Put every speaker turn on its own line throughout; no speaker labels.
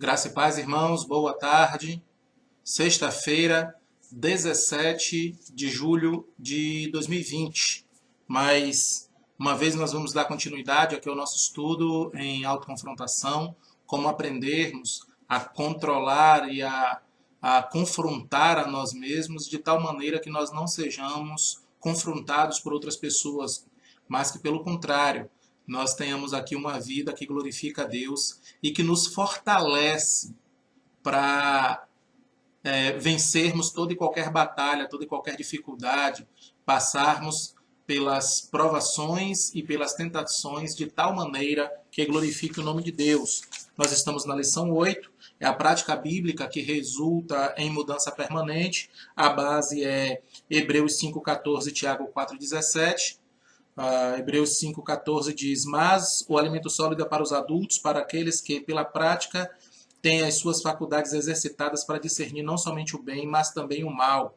Graça e paz, irmãos, boa tarde. Sexta-feira, 17 de julho de 2020. Mais uma vez nós vamos dar continuidade aqui ao nosso estudo em autoconfrontação, como aprendermos a controlar e a confrontar a nós mesmos de tal maneira que nós não sejamos confrontados por outras pessoas, mas que pelo contrário, nós tenhamos aqui uma vida que glorifica a Deus e que nos fortalece para vencermos toda e qualquer batalha, toda e qualquer dificuldade, passarmos pelas provações e pelas tentações de tal maneira que glorifique o nome de Deus. Nós estamos na lição 8, é a prática bíblica que resulta em mudança permanente. A base é Hebreus 5,14 e Tiago 4,17. Hebreus 5,14 diz: mas o alimento sólido é para os adultos, para aqueles que, pela prática, têm as suas faculdades exercitadas para discernir não somente o bem, mas também o mal.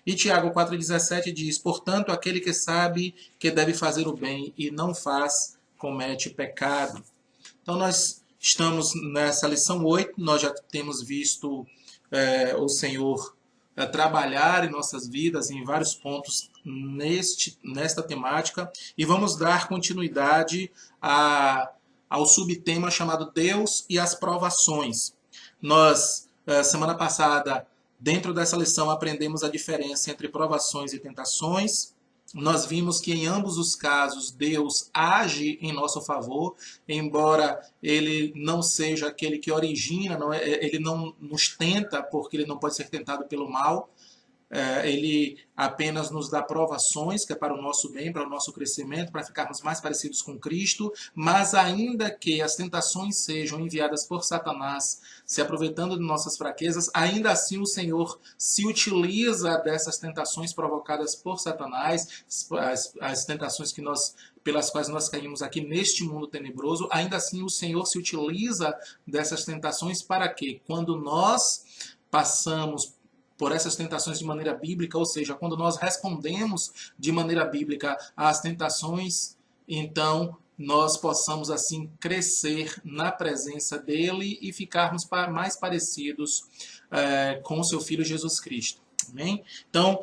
E Tiago 4,17 diz: portanto, aquele que sabe que deve fazer o bem e não faz, comete pecado. Então, nós estamos nessa lição 8, nós já temos visto o Senhor trabalhar em nossas vidas em vários pontos nesta temática, e vamos dar continuidade ao subtema chamado Deus e as provações. Nós, semana passada, dentro dessa lição, aprendemos a diferença entre provações e tentações. Nós vimos que em ambos os casos Deus age em nosso favor, embora Ele não seja aquele que origina, Ele não nos tenta porque Ele não pode ser tentado pelo mal. Ele apenas nos dá provações, que é para o nosso bem, para o nosso crescimento, para ficarmos mais parecidos com Cristo, mas ainda que as tentações sejam enviadas por Satanás, se aproveitando de nossas fraquezas, ainda assim o Senhor se utiliza dessas tentações provocadas por Satanás, as tentações pelas quais nós caímos aqui neste mundo tenebroso, ainda assim o Senhor se utiliza dessas tentações para que, quando nós passamos por essas tentações de maneira bíblica, ou seja, quando nós respondemos de maneira bíblica às tentações, então nós possamos assim crescer na presença dele e ficarmos mais parecidos com o seu Filho Jesus Cristo. Amém? Então,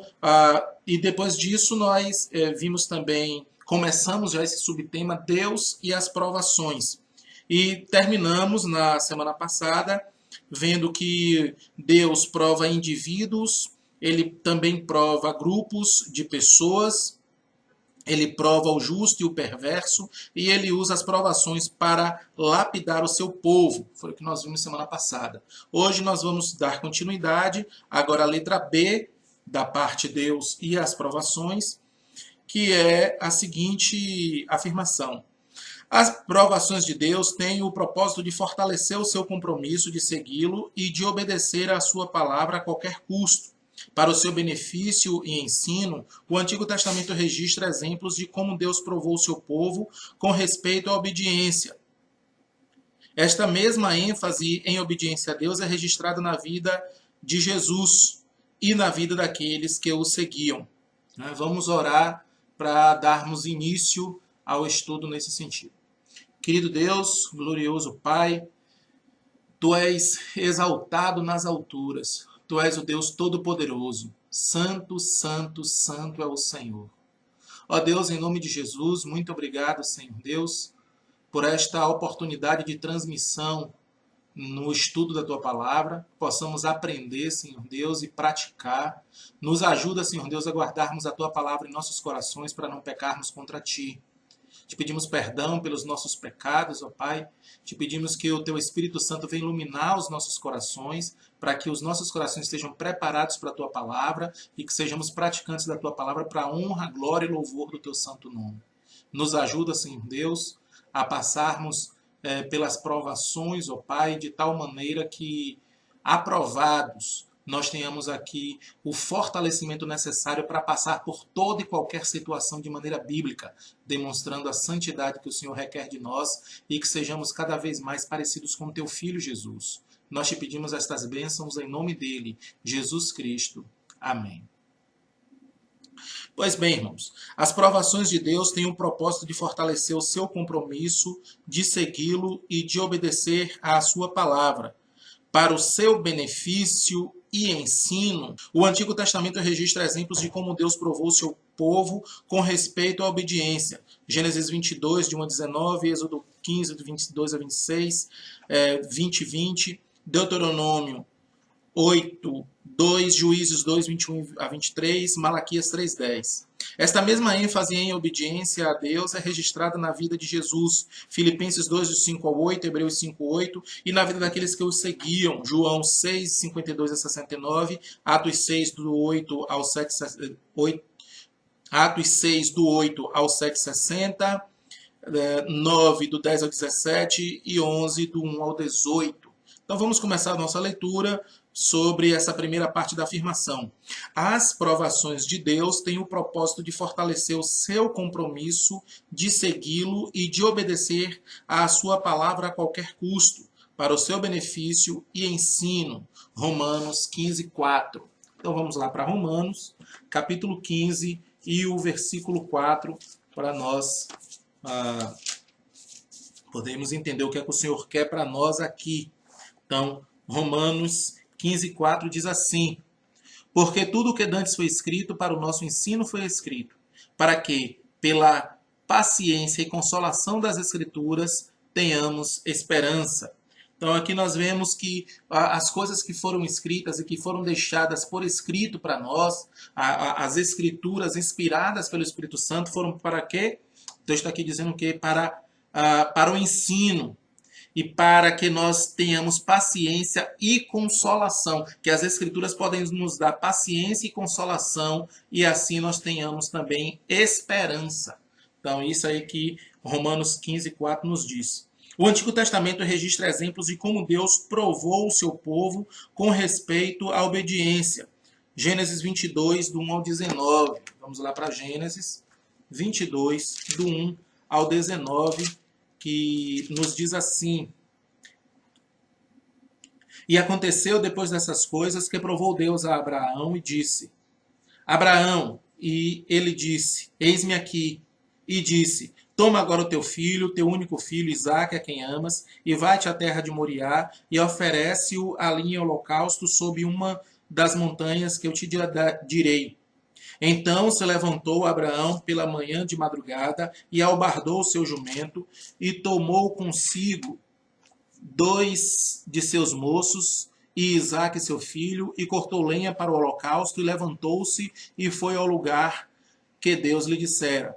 e depois disso nós vimos também, começamos já esse subtema Deus e as provações. E terminamos na semana passada vendo que Deus prova indivíduos, ele também prova grupos de pessoas, ele prova o justo e o perverso, e ele usa as provações para lapidar o seu povo. Foi o que nós vimos semana passada. Hoje nós vamos dar continuidade, agora a letra B, da parte Deus e as provações, que é a seguinte afirmação: as provações de Deus têm o propósito de fortalecer o seu compromisso de segui-lo e de obedecer à sua palavra a qualquer custo. Para o seu benefício e ensino, o Antigo Testamento registra exemplos de como Deus provou o seu povo com respeito à obediência. Esta mesma ênfase em obediência a Deus é registrada na vida de Jesus e na vida daqueles que o seguiam. Vamos orar para darmos início ao estudo nesse sentido. Querido Deus, glorioso Pai, Tu és exaltado nas alturas, Tu és o Deus Todo-Poderoso, Santo, Santo, Santo é o Senhor. Ó Deus, em nome de Jesus, muito obrigado, Senhor Deus, por esta oportunidade de transmissão no estudo da Tua Palavra, possamos aprender, Senhor Deus, e praticar. Nos ajuda, Senhor Deus, a guardarmos a Tua Palavra em nossos corações para não pecarmos contra Ti. Te pedimos perdão pelos nossos pecados, ó Pai. Te pedimos que o Teu Espírito Santo venha iluminar os nossos corações, para que os nossos corações estejam preparados para a Tua Palavra e que sejamos praticantes da Tua Palavra para a honra, glória e louvor do Teu santo nome. Nos ajuda, Senhor Deus, a passarmos pelas provações, ó Pai, de tal maneira que, aprovados, nós tenhamos aqui o fortalecimento necessário para passar por toda e qualquer situação de maneira bíblica, demonstrando a santidade que o Senhor requer de nós e que sejamos cada vez mais parecidos com o Teu Filho Jesus. Nós te pedimos estas bênçãos em nome dele, Jesus Cristo. Amém. Pois bem, irmãos, as provações de Deus têm o propósito de fortalecer o seu compromisso, de segui-lo e de obedecer à sua palavra. para o seu benefício e ensino. O Antigo Testamento registra exemplos de como Deus provou o seu povo com respeito à obediência. Gênesis 22, de 1 a 19, Êxodo 15, de 22 a 26, 20 e 20, Deuteronômio 8, 2, Juízes 2, 21 a 23, Malaquias 3, 10. Esta mesma ênfase em obediência a Deus é registrada na vida de Jesus, Filipenses 2, de 5 ao 8, Hebreus 5, 8, e na vida daqueles que o seguiam, João 6, 52 a 69, Atos 6, do 8 ao 7, 8, Atos 6, do 8 ao 7, 60, 9, do 10 ao 17 e 11, do 1 ao 18. Então vamos começar a nossa leitura sobre essa primeira parte da afirmação. As provações de Deus têm o propósito de fortalecer o seu compromisso de segui-lo e de obedecer à sua palavra a qualquer custo, para o seu benefício e ensino. Romanos 15, 4. Então vamos lá para Romanos, capítulo 15 e o versículo 4, para nós podermos entender o que é que o Senhor quer para nós aqui. Então, Romanos 15, 4 diz assim: porque tudo o que dantes foi escrito para o nosso ensino foi escrito, para que, pela paciência e consolação das Escrituras, tenhamos esperança. Então aqui nós vemos que as coisas que foram escritas e que foram deixadas por escrito para nós, as Escrituras inspiradas pelo Espírito Santo, foram para quê? Deus está aqui dizendo que para o ensino, e para que nós tenhamos paciência e consolação, que as Escrituras podem nos dar paciência e consolação, e assim nós tenhamos também esperança. Então, isso aí que Romanos 15, 4 nos diz. O Antigo Testamento registra exemplos de como Deus provou o seu povo com respeito à obediência. Gênesis 22, do 1 ao 19. Vamos lá para Gênesis 22, do 1 ao 19, que nos diz assim: e aconteceu depois dessas coisas que provou Deus a Abraão e disse: Abraão, e ele disse: eis-me aqui. E disse: toma agora o teu filho, teu único filho, Isaque, a quem amas, e vai-te à terra de Moriá, e oferece-o ali em holocausto sob uma das montanhas que eu te direi. Então se levantou Abraão pela manhã de madrugada, e albardou o seu jumento, e tomou consigo 2 de seus moços, e Isaque seu filho, e cortou lenha para o holocausto, e levantou-se, e foi ao lugar que Deus lhe dissera.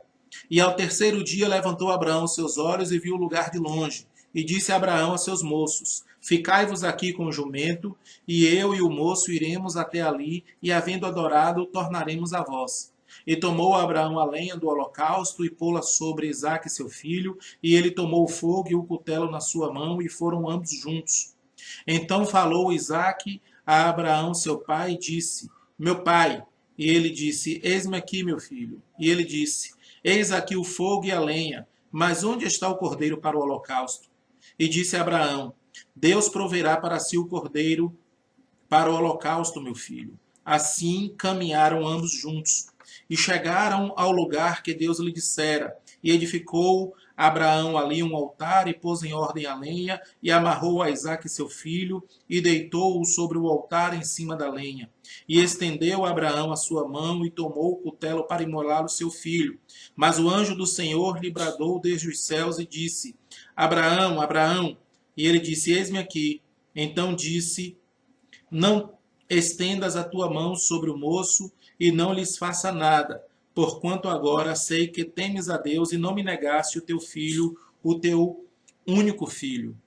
E ao terceiro dia levantou Abraão seus olhos, e viu o lugar de longe. E disse Abraão a seus moços: ficai-vos aqui com o jumento, e eu e o moço iremos até ali, e havendo adorado, tornaremos a vós. E tomou Abraão a lenha do holocausto, e pô-la sobre Isaque seu filho, e ele tomou o fogo e o cutelo na sua mão, e foram ambos juntos. Então falou Isaque a Abraão seu pai, e disse: meu pai. E ele disse: eis-me aqui, meu filho. E ele disse: eis aqui o fogo e a lenha, mas onde está o cordeiro para o holocausto? E disse Abraão: Deus proverá para si o cordeiro para o holocausto, meu filho. Assim caminharam ambos juntos, e chegaram ao lugar que Deus lhe dissera, e edificou Abraão ali um altar, e pôs em ordem a lenha, e amarrou a Isaque seu filho, e deitou-o sobre o altar em cima da lenha. E estendeu Abraão a sua mão, e tomou o cutelo para imolar o seu filho. Mas o anjo do Senhor lhe bradou desde os céus, e disse: Abraão, Abraão. E ele disse: eis-me aqui. Então disse: não estendas a tua mão sobre o moço, e não lhes faça nada, porquanto agora sei que temes a Deus, e não me negaste o teu filho, o teu único filho.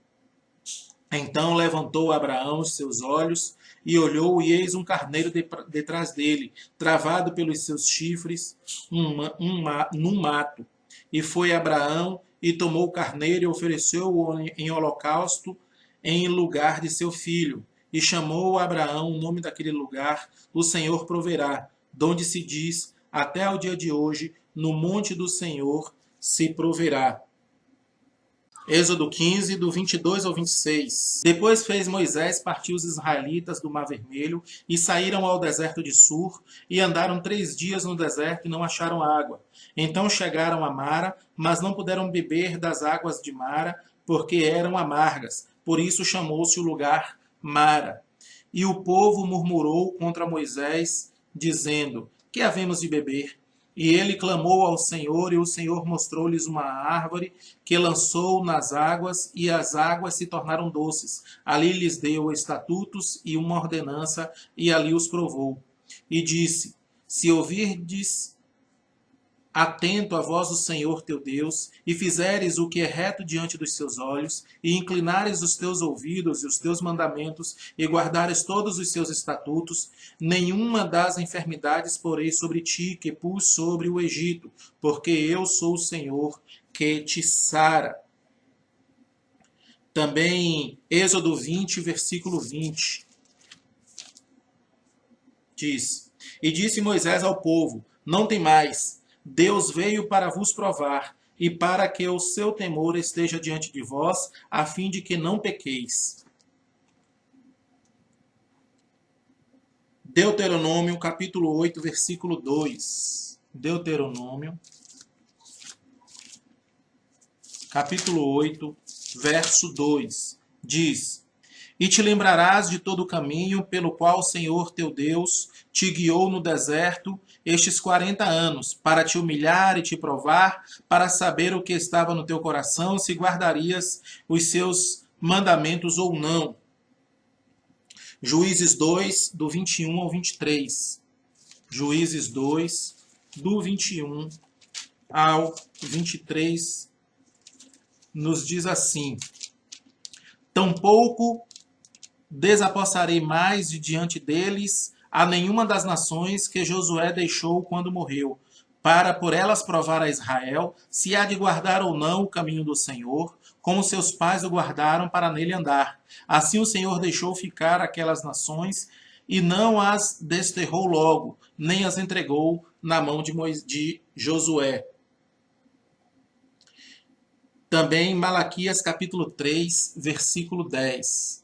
Então levantou Abraão os seus olhos, e olhou, e eis um carneiro detrás dele, travado pelos seus chifres, num mato. E foi Abraão, e tomou o carneiro, e ofereceu-o em holocausto, em lugar de seu filho. E chamou Abraão o nome daquele lugar: o Senhor proverá, donde se diz, até ao dia de hoje, no monte do Senhor se proverá. Êxodo 15, do 22 ao 26. Depois fez Moisés partir os israelitas do Mar Vermelho, e saíram ao deserto de Sur, e andaram 3 dias no deserto, e não acharam água. Então chegaram a Mara, mas não puderam beber das águas de Mara, porque eram amargas. Por isso chamou-se o lugar Mara. E o povo murmurou contra Moisés, dizendo: que havemos de beber? E ele clamou ao Senhor, e o Senhor mostrou-lhes uma árvore que lançou nas águas, e as águas se tornaram doces. Ali lhes deu estatutos e uma ordenança, e ali os provou. E disse: se ouvirdes atento à voz do Senhor teu Deus, e fizeres o que é reto diante dos seus olhos, e inclinares os teus ouvidos e os teus mandamentos, e guardares todos os seus estatutos, nenhuma das enfermidades porei sobre ti que pus sobre o Egito, porque eu sou o Senhor que te sara. Também Êxodo 20, versículo 20, diz: e disse Moisés ao povo: não temais, Deus veio para vos provar, e para que o seu temor esteja diante de vós, a fim de que não pequeis. Deuteronômio, capítulo 8, versículo 2. Deuteronômio, capítulo 8, verso 2. Diz: e te lembrarás de todo o caminho pelo qual o Senhor teu Deus te guiou no deserto estes 40 anos, para te humilhar e te provar, para saber o que estava no teu coração, se guardarias os seus mandamentos ou não. Juízes 2, do 21 ao 23. Juízes 2, do 21 ao 23, nos diz assim: tampouco desapossarei mais de diante deles a nenhuma das nações que Josué deixou quando morreu, para por elas provar a Israel se há de guardar ou não o caminho do Senhor, como seus pais o guardaram para nele andar. Assim o Senhor deixou ficar aquelas nações e não as desterrou logo, nem as entregou na mão de Josué. Também Malaquias capítulo 3, versículo 10.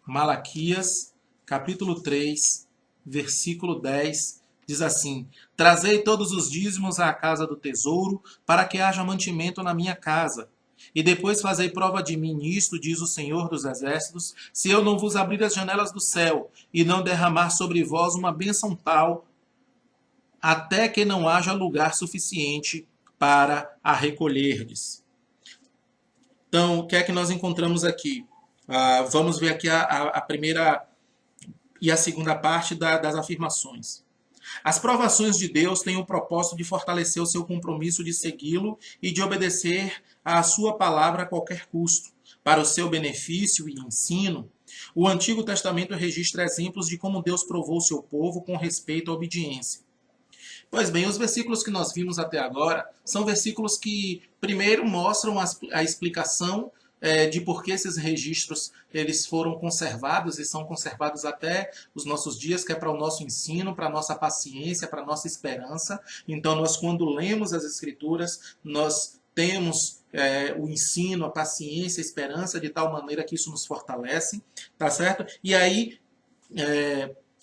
Malaquias capítulo 3, versículo 10, diz assim: trazei todos os dízimos à casa do tesouro, para que haja mantimento na minha casa. E depois fazei prova de mim nisto, diz o Senhor dos Exércitos, se eu não vos abrir as janelas do céu, e não derramar sobre vós uma bênção tal, até que não haja lugar suficiente para a recolherdes. Então, o que é que nós encontramos aqui? Vamos ver aqui a primeira e a segunda parte das afirmações. As provações de Deus têm o propósito de fortalecer o seu compromisso de segui-lo e de obedecer à sua palavra a qualquer custo. Para o seu benefício e ensino, o Antigo Testamento registra exemplos de como Deus provou o seu povo com respeito à obediência. Pois bem, os versículos que nós vimos até agora são versículos que primeiro mostram a explicação de por que esses registros eles foram conservados e são conservados até os nossos dias, que é para o nosso ensino, para a nossa paciência, para a nossa esperança. Então, nós quando lemos as Escrituras, nós temos o ensino, a paciência, a esperança, de tal maneira que isso nos fortalece, tá certo? E aí,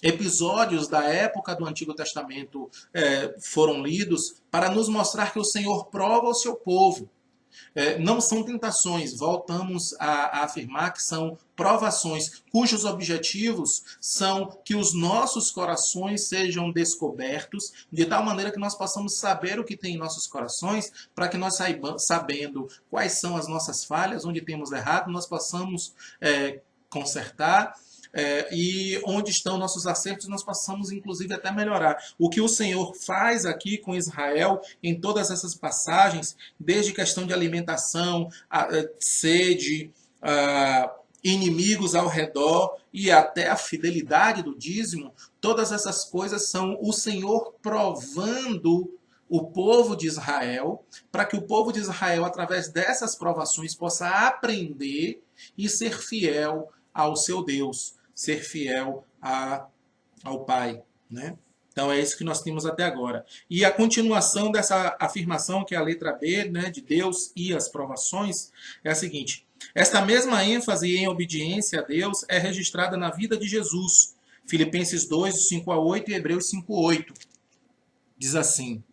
episódios da época do Antigo Testamento foram lidos para nos mostrar que o Senhor prova o seu povo. Não são tentações, voltamos a afirmar que são provações, cujos objetivos são que os nossos corações sejam descobertos, de tal maneira que nós possamos saber o que tem em nossos corações, para que nós sabendo quais são as nossas falhas, onde temos errado, nós possamos consertar. E onde estão nossos acertos, nós possamos inclusive até melhorar. O que o Senhor faz aqui com Israel em todas essas passagens, desde questão de alimentação, sede, inimigos ao redor e até a fidelidade do dízimo, todas essas coisas são o Senhor provando o povo de Israel, para que o povo de Israel, através dessas provações, possa aprender e ser fiel ao seu Deus, ser fiel ao Pai, né? Então é isso que nós temos até agora. E a continuação dessa afirmação, que é a letra B, né, de Deus e as provações, é a seguinte: esta mesma ênfase em obediência a Deus é registrada na vida de Jesus. Filipenses 2, 5 a 8 e Hebreus 5, 8. Diz assim: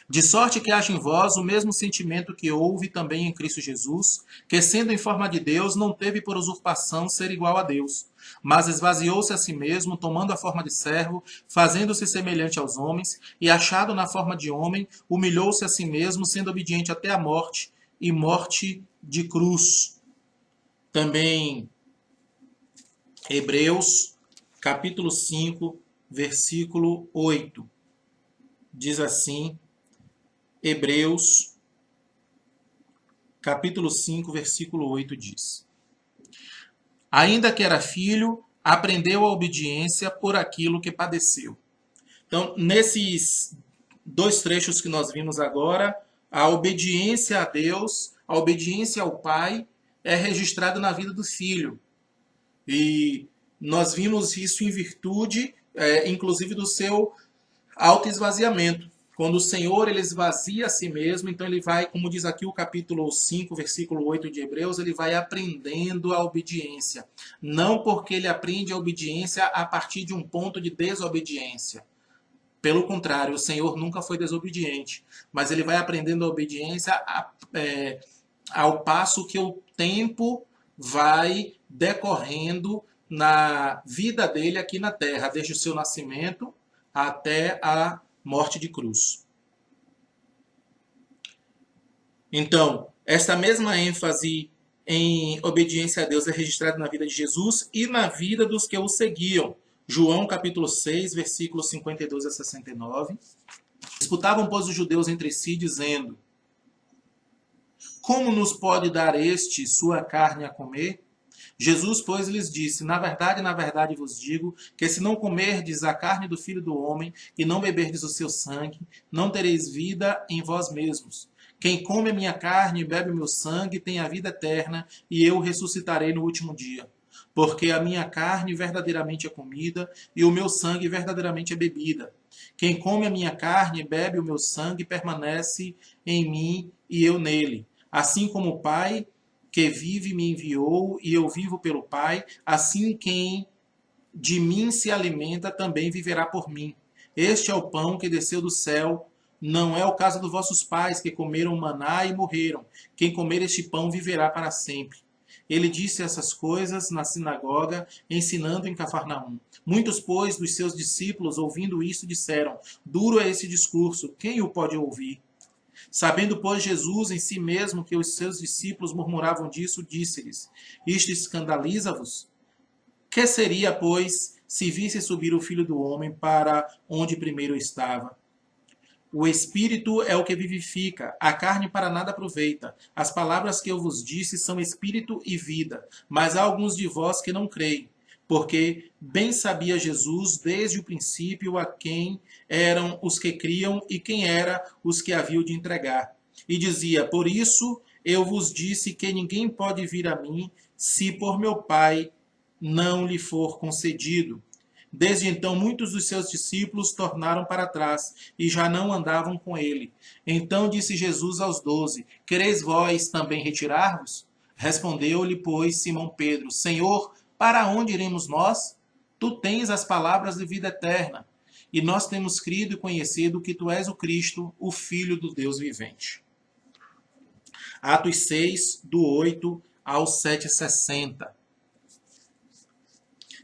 De sorte que haja em vós o mesmo sentimento que houve também em Cristo Jesus, que sendo em forma de Deus, não teve por usurpação ser igual a Deus, mas esvaziou-se a si mesmo, tomando a forma de servo, fazendo-se semelhante aos homens, e achado na forma de homem, humilhou-se a si mesmo, sendo obediente até a morte, e morte de cruz. Também Hebreus, capítulo 5, versículo 8. Diz assim, Hebreus, capítulo 5, versículo 8 diz: Ainda que era filho, aprendeu a obediência por aquilo que padeceu. Então, nesses dois trechos que nós vimos agora, a obediência a Deus, a obediência ao Pai, é registrada na vida do filho. E nós vimos isso em virtude, inclusive, do seu autoesvaziamento. Quando o Senhor ele esvazia a si mesmo, então ele vai, como diz aqui o capítulo 5, versículo 8 de Hebreus, ele vai aprendendo a obediência. Não porque ele aprende a obediência a partir de um ponto de desobediência. Pelo contrário, o Senhor nunca foi desobediente, mas ele vai aprendendo a obediência ao passo que o tempo vai decorrendo na vida dele aqui na terra, desde o seu nascimento até a morte de cruz. Então, esta mesma ênfase em obediência a Deus é registrada na vida de Jesus e na vida dos que o seguiam. João capítulo 6, versículos 52 a 69. Disputavam, pois, os judeus entre si, dizendo: Como nos pode dar este sua carne a comer? Jesus, pois, lhes disse: na verdade vos digo, que se não comerdes a carne do Filho do Homem e não beberdes o seu sangue, não tereis vida em vós mesmos. Quem come a minha carne e bebe o meu sangue tem a vida eterna, e eu ressuscitarei no último dia. Porque a minha carne verdadeiramente é comida, e o meu sangue verdadeiramente é bebida. Quem come a minha carne e bebe o meu sangue permanece em mim e eu nele. Assim como o Pai que vive me enviou e eu vivo pelo Pai, assim quem de mim se alimenta também viverá por mim. Este é o pão que desceu do céu. Não é o caso dos vossos pais, que comeram maná e morreram. Quem comer este pão viverá para sempre. Ele disse essas coisas na sinagoga, ensinando em Cafarnaum. Muitos, pois, dos seus discípulos, ouvindo isso, disseram: Duro é esse discurso, quem o pode ouvir? Sabendo, pois, Jesus em si mesmo que os seus discípulos murmuravam disso, disse-lhes: Isto escandaliza-vos? Que seria, pois, se visse subir o Filho do Homem para onde primeiro estava? O Espírito é o que vivifica, a carne para nada aproveita. As palavras que eu vos disse são Espírito e vida, mas há alguns de vós que não creem. Porque bem sabia Jesus desde o princípio a quem eram os que criam e quem era os que haviam de entregar. E dizia: Por isso eu vos disse que ninguém pode vir a mim se por meu Pai não lhe for concedido. Desde então, muitos dos seus discípulos tornaram para trás e já não andavam com ele. Então disse Jesus aos 12: Quereis vós também retirar-vos? Respondeu-lhe, pois, Simão Pedro: Senhor, para onde iremos nós? Tu tens as palavras de vida eterna, e nós temos crido e conhecido que tu és o Cristo, o Filho do Deus vivente. Atos 6, do 8 ao 7,60.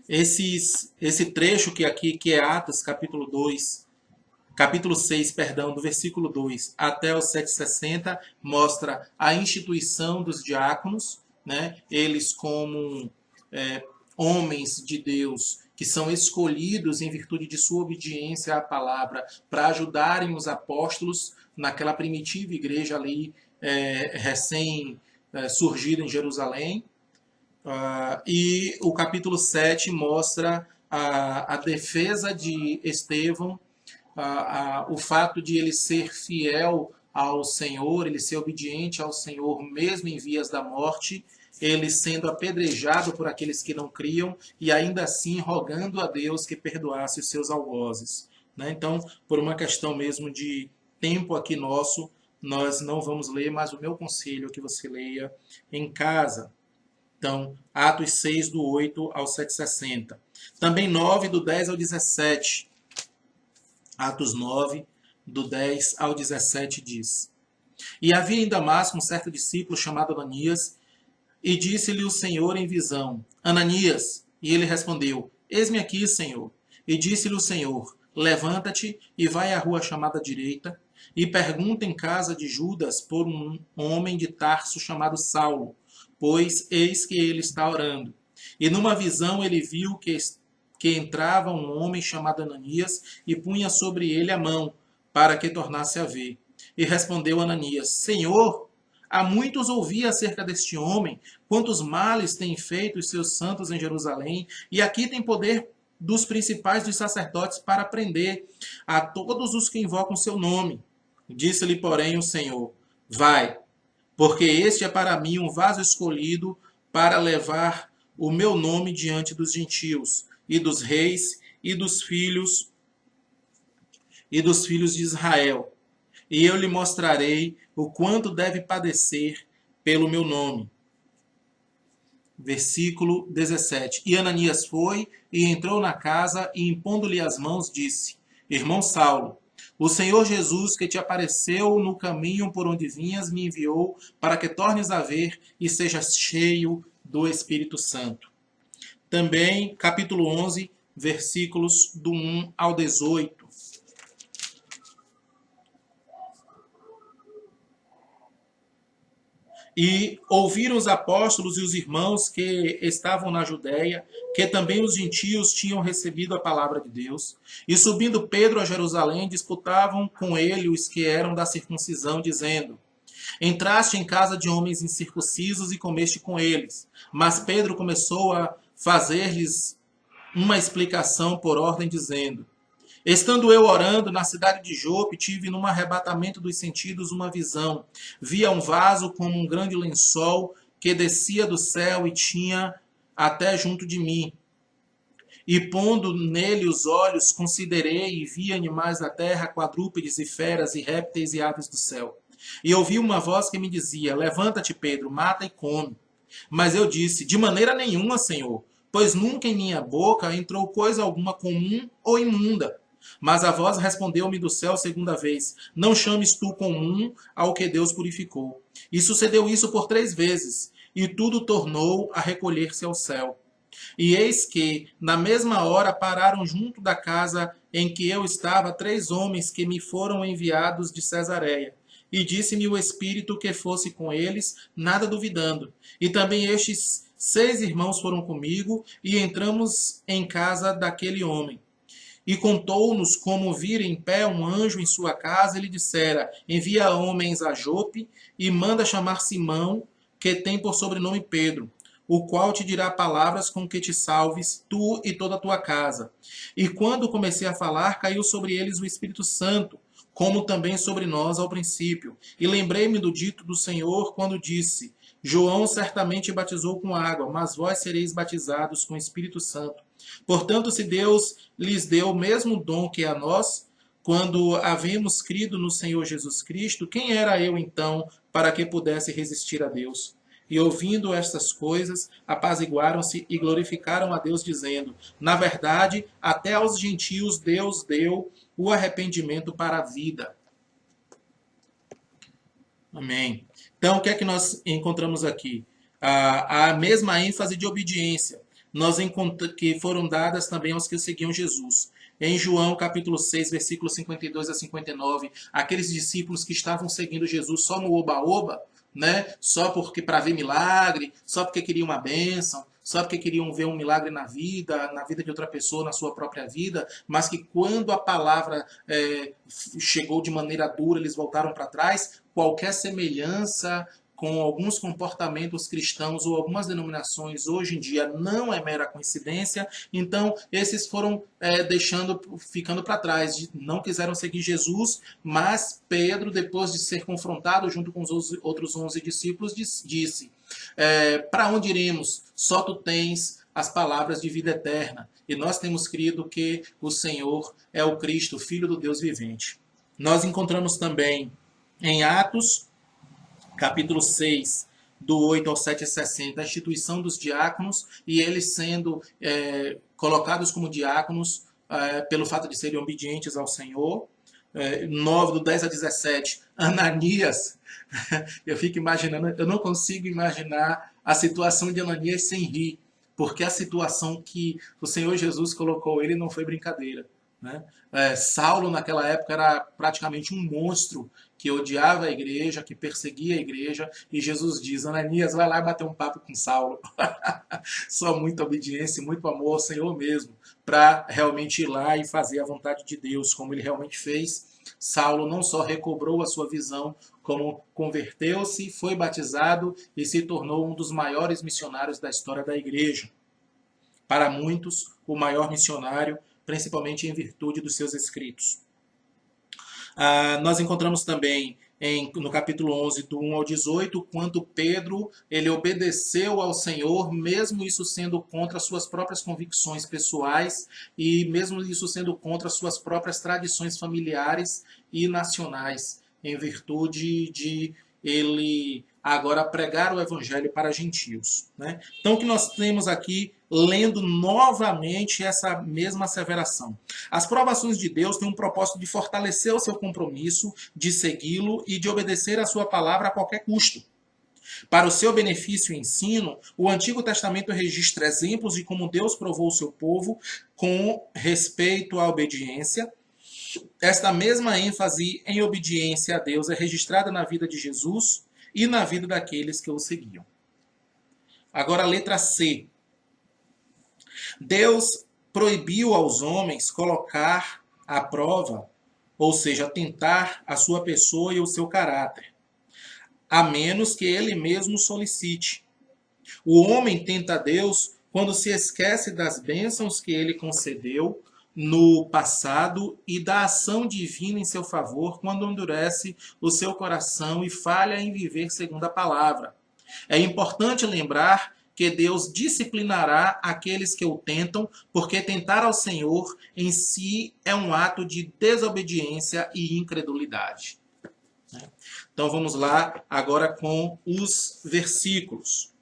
Esse trecho que é Atos, capítulo 6, perdão, do versículo 2 até o 7,60, mostra a instituição dos diáconos, né? Eles como homens de Deus que são escolhidos em virtude de sua obediência à palavra para ajudarem os apóstolos naquela primitiva igreja ali recém-surgida em Jerusalém. E o capítulo 7 mostra a defesa de Estevão, o fato de ele ser fiel ao Senhor, ele ser obediente ao Senhor mesmo em vias da morte, ele sendo apedrejado por aqueles que não criam e ainda assim rogando a Deus que perdoasse os seus algozes. Né? Então, por uma questão mesmo de tempo aqui nosso, nós não vamos ler, mas o meu conselho é que você leia em casa. Então, Atos 6, do 8 ao 7,60. Também 9, do 10 ao 17. Atos 9, do 10 ao 17 diz: E havia em Damasco um certo discípulo chamado Ananias, e disse-lhe o Senhor em visão: Ananias. E ele respondeu: Eis-me aqui, Senhor. E disse-lhe o Senhor: Levanta-te e vai à rua chamada direita, e pergunta em casa de Judas por um homem de Tarso chamado Saulo, pois eis que ele está orando. E numa visão ele viu que entrava um homem chamado Ananias e punha sobre ele a mão, para que tornasse a ver. E respondeu Ananias: Senhor, há muitos ouvi acerca deste homem, quantos males tem feito os seus santos em Jerusalém, e aqui tem poder dos principais dos sacerdotes para prender a todos os que invocam seu nome. Disse-lhe, porém, o Senhor: Vai, porque este é para mim um vaso escolhido para levar o meu nome diante dos gentios, e dos reis, e dos filhos de Israel. E eu lhe mostrarei o quanto deve padecer pelo meu nome. Versículo 17. E Ananias foi e entrou na casa e, impondo-lhe as mãos, disse: Irmão Saulo, o Senhor Jesus, que te apareceu no caminho por onde vinhas, me enviou para que tornes a ver e sejas cheio do Espírito Santo. Também, capítulo 11, versículos do 1 ao 18. E ouviram os apóstolos e os irmãos que estavam na Judéia, que também os gentios tinham recebido a palavra de Deus. E subindo Pedro a Jerusalém, disputavam com ele os que eram da circuncisão, dizendo: Entraste em casa de homens incircuncisos e comeste com eles. Mas Pedro começou a fazer-lhes uma explicação por ordem, dizendo: Estando eu orando na cidade de Jope, tive num arrebatamento dos sentidos uma visão. Via um vaso como um grande lençol que descia do céu e tinha até junto de mim. E pondo nele os olhos, considerei e vi animais da terra, quadrúpedes e feras e répteis e aves do céu. E ouvi uma voz que me dizia: Levanta-te, Pedro, mata e come. Mas eu disse: De maneira nenhuma, Senhor, pois nunca em minha boca entrou coisa alguma comum ou imunda. Mas a voz respondeu-me do céu segunda vez: Não chames tu comum ao que Deus purificou. E sucedeu isso por 3 vezes, e tudo tornou a recolher-se ao céu. E eis que, na mesma hora, pararam junto da casa em que eu estava 3 homens que me foram enviados de Cesareia. E disse-me o Espírito que fosse com eles, nada duvidando. E também estes 6 irmãos foram comigo, e entramos em casa daquele homem. E contou-nos como vira em pé um anjo em sua casa, e lhe dissera: Envia homens a Jope, e manda chamar Simão, que tem por sobrenome Pedro, o qual te dirá palavras com que te salves, tu e toda a tua casa. E quando comecei a falar, caiu sobre eles o Espírito Santo, como também sobre nós ao princípio. E lembrei-me do dito do Senhor, quando disse: João certamente batizou com água, mas vós sereis batizados com o Espírito Santo. Portanto, se Deus lhes deu o mesmo dom que a nós, quando havemos crido no Senhor Jesus Cristo, quem era eu então para que pudesse resistir a Deus? E ouvindo estas coisas, apaziguaram-se e glorificaram a Deus, dizendo: Na verdade, até aos gentios Deus deu o arrependimento para a vida. Amém. Então, o que é que nós encontramos aqui? A mesma ênfase de obediência que foram dadas também aos que seguiam Jesus. Em João capítulo 6, versículos 52 a 59, aqueles discípulos que estavam seguindo Jesus só no oba-oba, né? Só porque para ver milagre, só porque queriam uma bênção, só porque queriam ver um milagre na vida de outra pessoa, na sua própria vida, mas que quando a palavra chegou de maneira dura, eles voltaram para trás. Qualquer semelhança com alguns comportamentos cristãos ou algumas denominações hoje em dia não é mera coincidência. Então esses foram ficando para trás, não quiseram seguir Jesus, mas Pedro, depois de ser confrontado junto com os outros 11 discípulos, disse: para onde iremos? Só tu tens as palavras de vida eterna. E nós temos crido que o Senhor é o Cristo, Filho do Deus vivente. Nós encontramos também em Atos capítulo 6, do 8 ao 7,60, a instituição dos diáconos, e eles sendo colocados como diáconos pelo fato de serem obedientes ao Senhor. 9, do 10 a 17, Ananias, eu fico imaginando, eu não consigo imaginar a situação de Ananias sem rir, porque a situação que o Senhor Jesus colocou ele não foi brincadeira. Né? Saulo, naquela época, era praticamente um monstro que odiava a igreja, que perseguia a igreja, e Jesus diz, Ananias, vai lá e bater um papo com Saulo. Só muita obediência e muito amor ao Senhor mesmo, para realmente ir lá e fazer a vontade de Deus, como ele realmente fez. Saulo não só recobrou a sua visão, como converteu-se, foi batizado e se tornou um dos maiores missionários da história da igreja. Para muitos, o maior missionário, principalmente em virtude dos seus escritos. Nós encontramos também no capítulo 11, do 1 ao 18, quanto Pedro ele obedeceu ao Senhor, mesmo isso sendo contra suas próprias convicções pessoais e mesmo isso sendo contra suas próprias tradições familiares e nacionais, em virtude de ele agora pregar o evangelho para gentios. Né? Então, o que nós temos aqui, lendo novamente essa mesma asseveração. As provações de Deus têm um propósito de fortalecer o seu compromisso, de segui-lo e de obedecer a sua palavra a qualquer custo. Para o seu benefício e ensino, o Antigo Testamento registra exemplos de como Deus provou o seu povo com respeito à obediência. Esta mesma ênfase em obediência a Deus é registrada na vida de Jesus e na vida daqueles que o seguiam. Agora a letra C. Deus proibiu aos homens colocar à prova, ou seja, tentar a sua pessoa e o seu caráter, a menos que ele mesmo solicite. O homem tenta a Deus quando se esquece das bênçãos que ele concedeu no passado e da ação divina em seu favor quando endurece o seu coração e falha em viver segundo a palavra. É importante lembrar que Deus disciplinará aqueles que o tentam, porque tentar ao Senhor em si é um ato de desobediência e incredulidade. Então vamos lá agora com os versículos.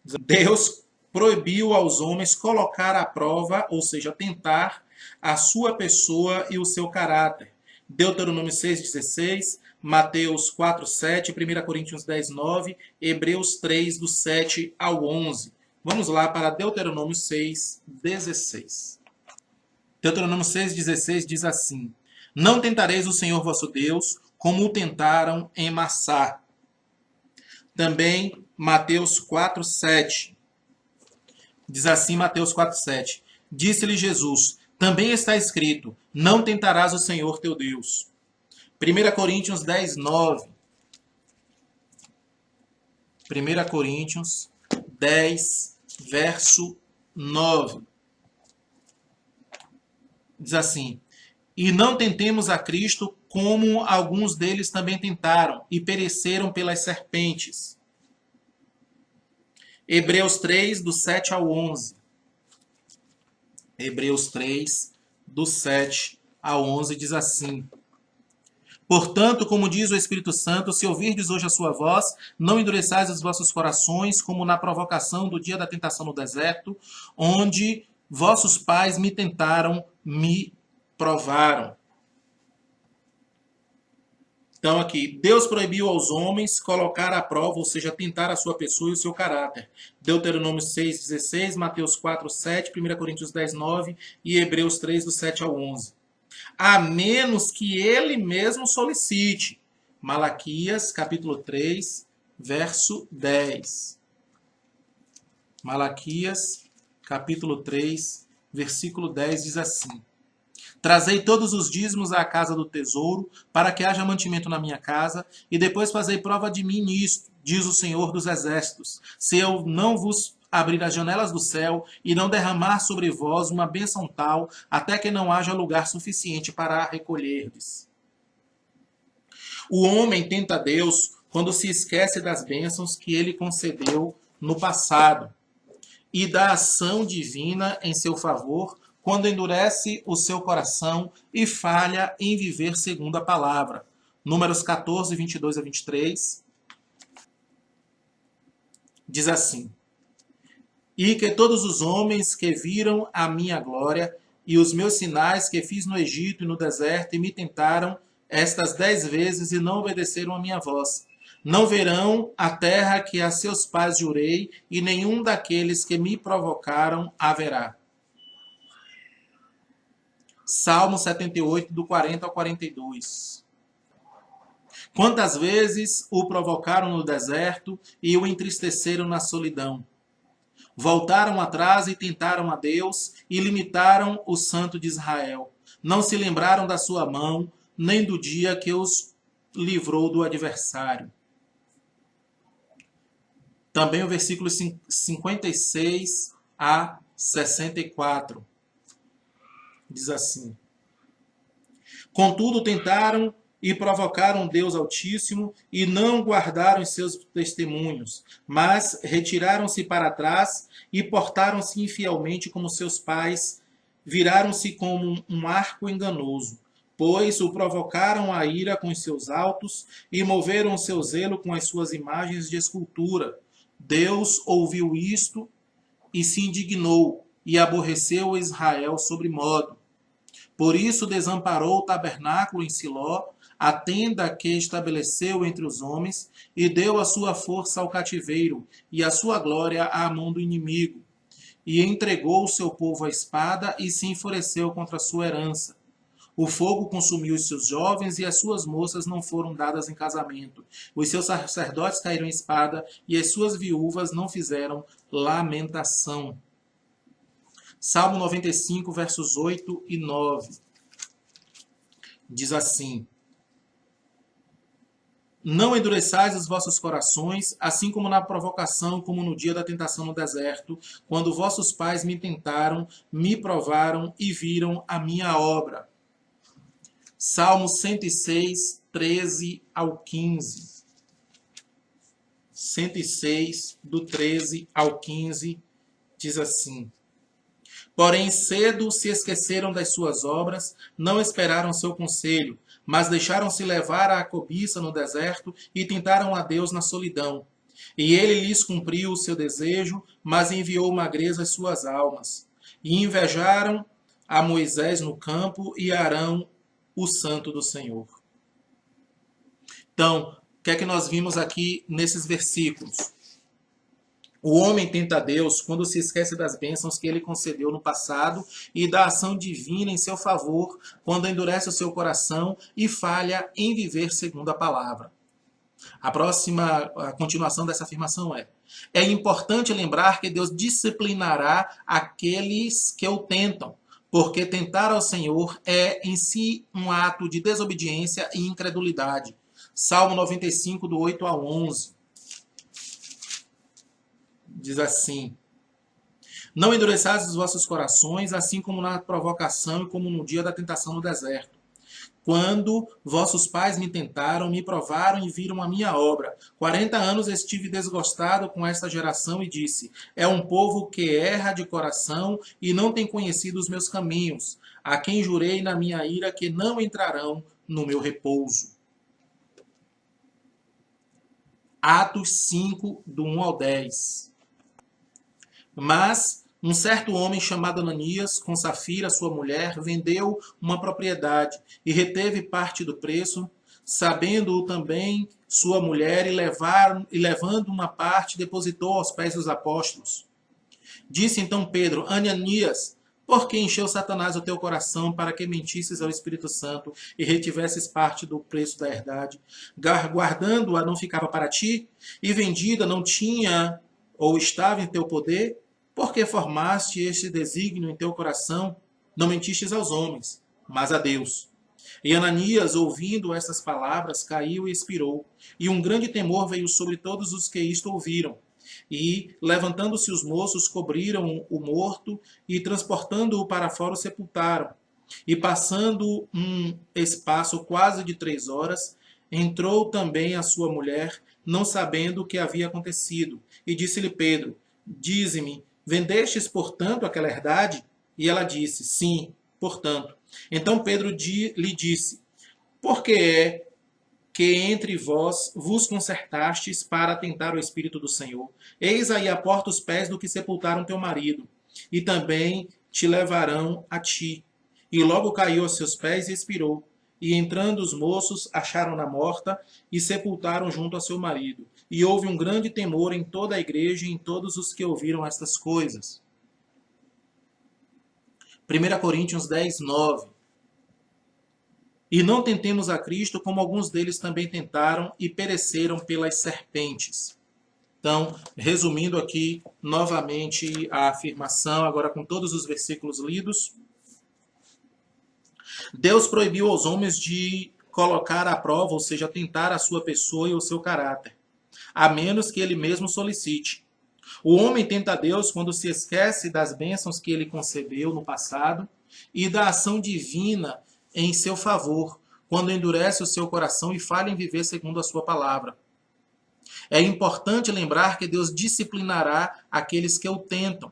Deus proibiu aos homens colocar à prova, ou seja, tentar a sua pessoa e o seu caráter. Deuteronômio 6,16, Mateus 4,7, 1 Coríntios 10,9, Hebreus 3, do 7 ao 11. Vamos lá para Deuteronômio 6,16. Deuteronômio 6,16 diz assim: Não tentareis o Senhor vosso Deus, como o tentaram em Massá. Também Mateus 4,7. Diz assim Mateus 4,7. Disse-lhe Jesus: Também está escrito, não tentarás o Senhor teu Deus. 1 Coríntios 10, 9. 1 Coríntios 10, verso 9. Diz assim: E não tentemos a Cristo como alguns deles também tentaram e pereceram pelas serpentes. Hebreus 3, do 7 ao 11. Hebreus 3, do 7 ao 11 diz assim: Portanto, como diz o Espírito Santo, se ouvirdes hoje a sua voz, não endureçais os vossos corações, como na provocação do dia da tentação no deserto, onde vossos pais me tentaram, me provaram. Então aqui, Deus proibiu aos homens colocar à prova, ou seja, tentar a sua pessoa e o seu caráter. Deuteronômio 6,16, Mateus 4,7, 1 Coríntios 10,9 e Hebreus 3, do 7 ao 11. A menos que ele mesmo solicite. Malaquias, capítulo 3, verso 10. Malaquias, capítulo 3, versículo 10 diz assim: Trazei todos os dízimos à casa do tesouro, para que haja mantimento na minha casa, e depois fazei prova de mim nisto, diz o Senhor dos Exércitos, se eu não vos abrir as janelas do céu e não derramar sobre vós uma bênção tal, até que não haja lugar suficiente para recolherdes. O homem tenta Deus quando se esquece das bênçãos que ele concedeu no passado e da ação divina em seu favor, quando endurece o seu coração e falha em viver segundo a palavra. Números 14, 22 a 23. Diz assim: E que todos os homens que viram a minha glória e os meus sinais que fiz no Egito e no deserto e me tentaram, estas 10 vezes e não obedeceram a minha voz. Não verão a terra que a seus pais jurei, e nenhum daqueles que me provocaram haverá. Salmo 78, do 40 ao 42. Quantas vezes o provocaram no deserto e o entristeceram na solidão. Voltaram atrás e tentaram a Deus e limitaram o Santo de Israel. Não se lembraram da sua mão, nem do dia que os livrou do adversário. Também o versículo 56 a 64. Diz assim: Contudo tentaram e provocaram Deus Altíssimo e não guardaram os seus testemunhos, mas retiraram-se para trás e portaram-se infielmente como seus pais, viraram-se como um arco enganoso, pois o provocaram a ira com os seus altos e moveram o seu zelo com as suas imagens de escultura. Deus ouviu isto e se indignou e aborreceu Israel sobremodo. Por isso desamparou o tabernáculo em Siló, a tenda que estabeleceu entre os homens, e deu a sua força ao cativeiro e a sua glória à mão do inimigo. E entregou o seu povo à espada e se enfureceu contra a sua herança. O fogo consumiu os seus jovens e as suas moças não foram dadas em casamento. Os seus sacerdotes caíram em espada e as suas viúvas não fizeram lamentação. Salmo 95, versos 8 e 9. Diz assim: Não endureçais os vossos corações, assim como na provocação, como no dia da tentação no deserto, quando vossos pais me tentaram, me provaram e viram a minha obra. Salmo 106, 13 ao 15. 106, do 13 ao 15, diz assim: Porém cedo se esqueceram das suas obras, não esperaram seu conselho, mas deixaram-se levar à cobiça no deserto e tentaram a Deus na solidão. E ele lhes cumpriu o seu desejo, mas enviou magreza às suas almas. E invejaram a Moisés no campo e a Arão, o santo do Senhor. Então, o que é que nós vimos aqui nesses versículos? O homem tenta a Deus quando se esquece das bênçãos que ele concedeu no passado e da ação divina em seu favor, quando endurece o seu coração e falha em viver segundo a palavra. A continuação dessa afirmação é importante lembrar que Deus disciplinará aqueles que o tentam, porque tentar ao Senhor é em si um ato de desobediência e incredulidade. Salmo 95, do 8 ao 11. Diz assim: Não endureçais os vossos corações, assim como na provocação e como no dia da tentação no deserto. Quando vossos pais me tentaram, me provaram e viram a minha obra. 40 anos estive desgostado com esta geração e disse: É um povo que erra de coração e não tem conhecido os meus caminhos, a quem jurei na minha ira que não entrarão no meu repouso. Atos 5, do 1 ao 10. Mas um certo homem chamado Ananias, com Safira, sua mulher, vendeu uma propriedade e reteve parte do preço, sabendo-o também sua mulher, e levando uma parte, depositou aos pés dos apóstolos. Disse então Pedro: Ananias, por que encheu Satanás o teu coração para que mentisses ao Espírito Santo e retivesses parte do preço da herdade? Guardando-a não ficava para ti? E vendida não tinha ou estava em teu poder? Por que formaste este desígnio em teu coração? Não mentistes aos homens, mas a Deus. E Ananias, ouvindo estas palavras, caiu e expirou. E um grande temor veio sobre todos os que isto ouviram. E, levantando-se os moços, cobriram o morto e, transportando-o para fora, o sepultaram. E, passando um espaço quase de 3 horas, entrou também a sua mulher, não sabendo o que havia acontecido. E disse-lhe Pedro: Dize-me, vendestes, portanto, aquela herdade? E ela disse: Sim, portanto. Então Pedro lhe disse: Por que é que entre vós vos concertastes para tentar o Espírito do Senhor? Eis aí a porta os pés do que sepultaram teu marido, e também te levarão a ti. E logo caiu aos seus pés e expirou. E entrando os moços, acharam-na morta e sepultaram junto a seu marido. E houve um grande temor em toda a igreja e em todos os que ouviram estas coisas. 1 Coríntios 10, 9. E não tentemos a Cristo, como alguns deles também tentaram e pereceram pelas serpentes. Então, resumindo aqui novamente a afirmação, agora com todos os versículos lidos. Deus proibiu aos homens de colocar à prova, ou seja, tentar a sua pessoa e o seu caráter, a menos que ele mesmo solicite. O homem tenta a Deus quando se esquece das bênçãos que ele concedeu no passado e da ação divina em seu favor, quando endurece o seu coração e falha em viver segundo a sua palavra. É importante lembrar que Deus disciplinará aqueles que o tentam,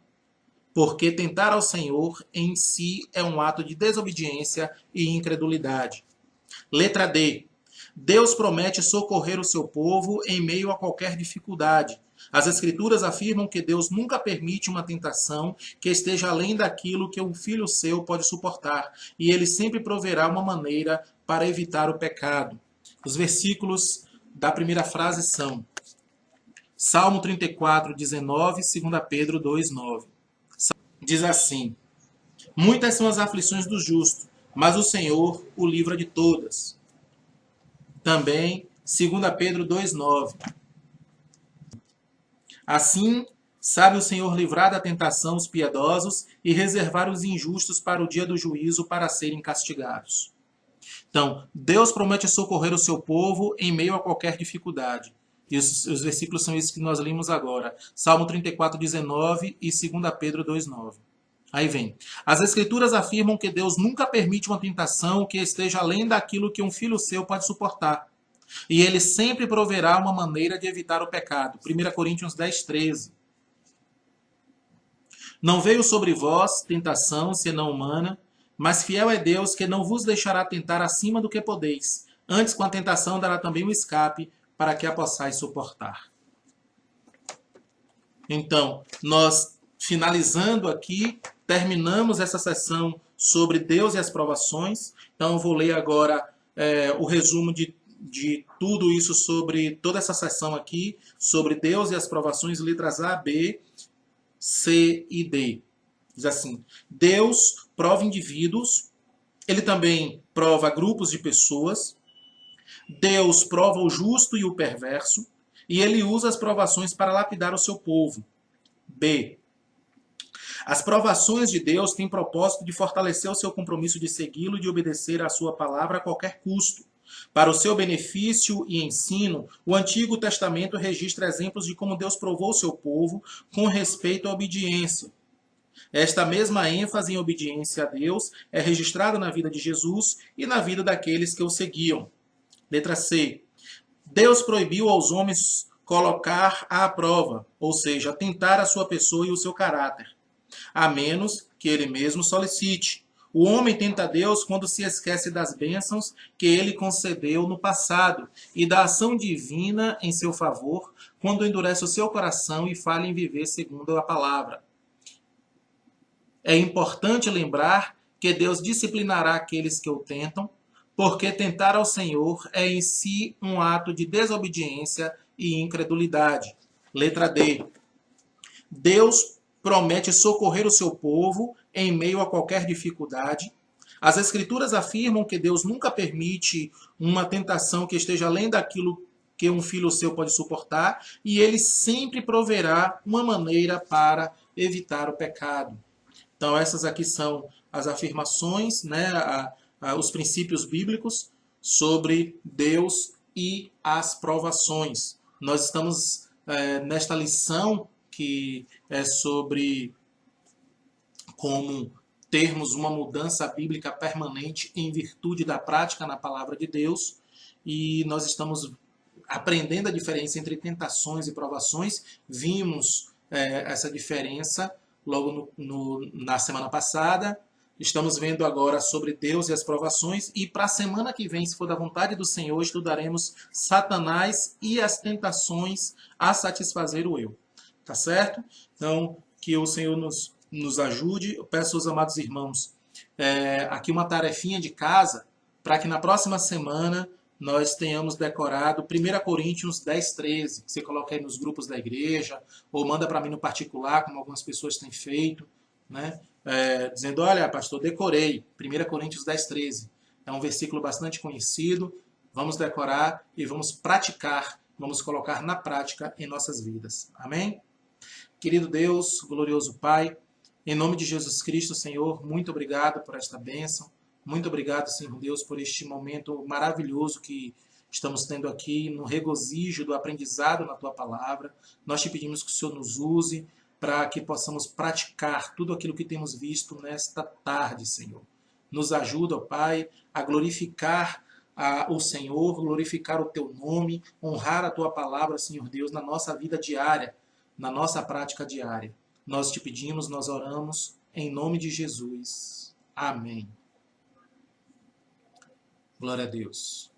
porque tentar ao Senhor em si é um ato de desobediência e incredulidade. Letra D. Deus promete socorrer o seu povo em meio a qualquer dificuldade. As Escrituras afirmam que Deus nunca permite uma tentação que esteja além daquilo que um filho seu pode suportar, e ele sempre proverá uma maneira para evitar o pecado. Os versículos da primeira frase são Salmo 34, 19, 2 Pedro 2, 9. Diz assim: muitas são as aflições do justo, mas o Senhor o livra de todas. Também 2 Pedro 2, 9. Assim, sabe o Senhor livrar da tentação os piedosos e reservar os injustos para o dia do juízo para serem castigados. Então, Deus promete socorrer o seu povo em meio a qualquer dificuldade. E os versículos são esses que nós lemos agora. Salmo 34, 19 e 2 Pedro 2, 9. Aí vem. As Escrituras afirmam que Deus nunca permite uma tentação que esteja além daquilo que um filho seu pode suportar. E ele sempre proverá uma maneira de evitar o pecado. 1 Coríntios 10, 13. Não veio sobre vós tentação, senão humana, mas fiel é Deus que não vos deixará tentar acima do que podeis. Antes, com a tentação, dará também o escape para que a possais suportar. Então, nós finalizando aqui, terminamos essa sessão sobre Deus e as provações. Então, eu vou ler agora o resumo de tudo isso sobre toda essa sessão aqui, sobre Deus e as provações, letras A, B, C e D. Diz assim: Deus prova indivíduos, ele também prova grupos de pessoas. Deus prova o justo e o perverso, e ele usa as provações para lapidar o seu povo. B. As provações de Deus têm propósito de fortalecer o seu compromisso de segui-lo e de obedecer à sua palavra a qualquer custo. Para o seu benefício e ensino, o Antigo Testamento registra exemplos de como Deus provou o seu povo com respeito à obediência. Esta mesma ênfase em obediência a Deus é registrada na vida de Jesus e na vida daqueles que o seguiam. Letra C. Deus proibiu aos homens colocar à prova, ou seja, tentar a sua pessoa e o seu caráter, a menos que ele mesmo solicite. O homem tenta Deus quando se esquece das bênçãos que ele concedeu no passado e da ação divina em seu favor, quando endurece o seu coração e falha em viver segundo a palavra. É importante lembrar que Deus disciplinará aqueles que o tentam, porque tentar ao Senhor é em si um ato de desobediência e incredulidade. Letra D. Deus promete socorrer o seu povo em meio a qualquer dificuldade. As Escrituras afirmam que Deus nunca permite uma tentação que esteja além daquilo que um filho seu pode suportar, e ele sempre proverá uma maneira para evitar o pecado. Então, essas aqui são as afirmações, né, os princípios bíblicos sobre Deus e as provações. Nós estamos nesta lição que é sobre como termos uma mudança bíblica permanente em virtude da prática na palavra de Deus, e nós estamos aprendendo a diferença entre tentações e provações. Vimos essa diferença logo na semana passada. Estamos vendo agora sobre Deus e as provações, e para a semana que vem, se for da vontade do Senhor, estudaremos Satanás e as tentações a satisfazer o eu. Tá certo? Então, que o Senhor nos ajude. Eu peço aos amados irmãos aqui uma tarefinha de casa para que na próxima semana nós tenhamos decorado 1 Coríntios 10, 13. Você coloca aí nos grupos da igreja, ou manda para mim no particular, como algumas pessoas têm feito, né? Dizendo, olha, pastor, decorei 1 Coríntios 10, 13. É um versículo bastante conhecido. Vamos decorar e vamos praticar, vamos colocar na prática em nossas vidas. Amém? Querido Deus, glorioso Pai, em nome de Jesus Cristo, Senhor, muito obrigado por esta bênção. Muito obrigado, Senhor Deus, por este momento maravilhoso que estamos tendo aqui no regozijo do aprendizado na Tua Palavra. Nós te pedimos que o Senhor nos use para que possamos praticar tudo aquilo que temos visto nesta tarde, Senhor. Nos ajuda, ó Pai, a glorificar o Senhor, glorificar o Teu nome, honrar a Tua Palavra, Senhor Deus, na nossa vida diária, na nossa prática diária. Nós te pedimos, nós oramos, em nome de Jesus. Amém. Glória a Deus.